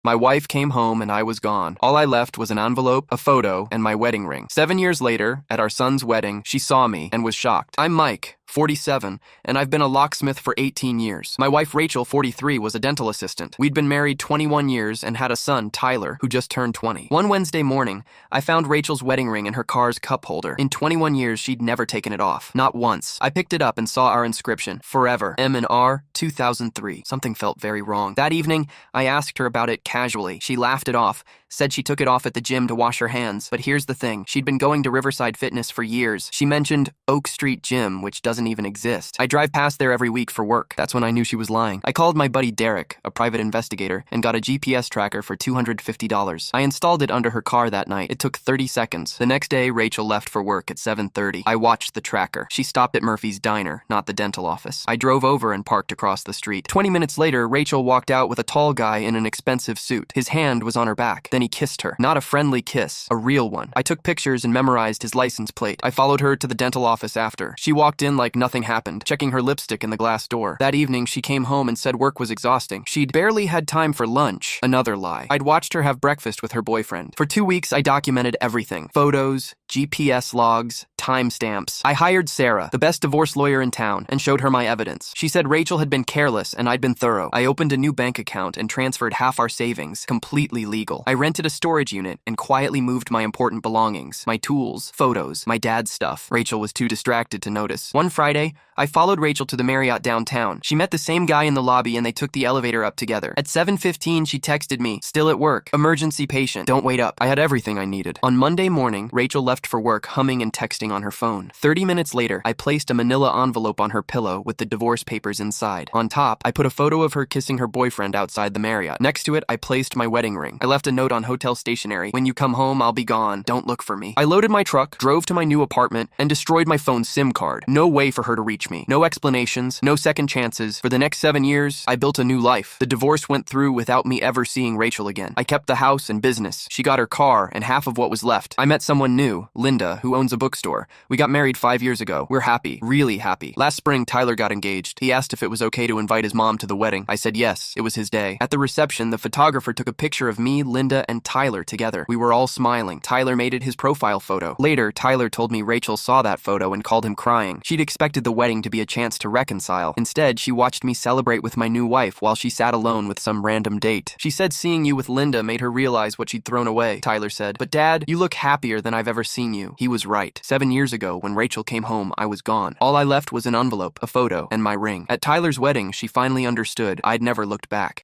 My wife came home and I was gone. All I left was an envelope, a photo, and my wedding ring. 7 years later, at our son's wedding, she saw me and was shocked. I'm Mike, 47, and I've been a locksmith for 18 years. My wife Rachel, 43, was a dental assistant. We'd been married 21 years and had a son, Tyler, who just turned 20. One Wednesday morning, I found Rachel's wedding ring in her car's cup holder. In 21 years, she'd never taken it off. Not once. I picked it up and saw our inscription, Forever, M&R, 2003. Something felt very wrong. That evening, I asked her about it casually. She laughed it off, said she took it off at the gym to wash her hands. But here's the thing. She'd been going to Riverside Fitness for years. She mentioned Oak Street Gym, which doesn't even exist. I drive past there every week for work. That's when I knew she was lying. I called my buddy Derek, a private investigator, and got a GPS tracker for $250. I installed it under her car that night. It took 30 seconds. The next day, Rachel left for work at 7:30. I watched the tracker. She stopped at Murphy's Diner, not the dental office. I drove over and parked across the street. 20 minutes later, Rachel walked out with a tall guy in an expensive suit. His hand was on her back. Then he kissed her. Not a friendly kiss, a real one. I took pictures and memorized his license plate. I followed her to the dental office after. She walked in like nothing happened, checking her lipstick in the glass door. That evening, she came home and said work was exhausting. She'd barely had time for lunch. Another lie. I'd watched her have breakfast with her boyfriend. For 2 weeks, I documented everything. Photos, GPS logs, timestamps. I hired Sarah, the best divorce lawyer in town, and showed her my evidence. She said Rachel had been careless and I'd been thorough. I opened a new bank account and transferred half our savings, completely legal. I rented a storage unit and quietly moved my important belongings, my tools, photos, my dad's stuff. Rachel was too distracted to notice. One Friday, I followed Rachel to the Marriott downtown. She met the same guy in the lobby and they took the elevator up together. At 7:15, she texted me, still at work, emergency patient, don't wait up. I had everything I needed. On Monday morning, Rachel left for work humming and texting on her phone. 30 minutes later, I placed a manila envelope on her pillow with the divorce papers inside. On top, I put a photo of her kissing her boyfriend outside the Marriott. Next to it, I placed my wedding ring. I left a note on hotel stationery. When you come home, I'll be gone. Don't look for me. I loaded my truck, drove to my new apartment, and destroyed my phone's SIM card. No way for her to reach me. No explanations, no second chances. For the next 7 years, I built a new life. The divorce went through without me ever seeing Rachel again. I kept the house and business. She got her car and half of what was left. I met someone new, Linda, who owns a bookstore. We got married 5 years ago. We're happy, really happy. Last spring, Tyler got engaged. He asked if it was okay to invite his mom to the wedding. I said yes, it was his day. At the reception, the photographer took a picture of me, Linda, and Tyler together. We were all smiling. Tyler made it his profile photo. Later, Tyler told me Rachel saw that photo and called him crying. She'd expected the wedding to be a chance to reconcile. Instead, she watched me celebrate with my new wife while she sat alone with some random date. She said seeing you with Linda made her realize what she'd thrown away, Tyler said. But Dad, you look happier than I've ever seen you. He was right. 7 years ago, when Rachel came home, I was gone. All I left was an envelope, a photo, and my ring. At Tyler's wedding, she finally understood. I'd never looked back.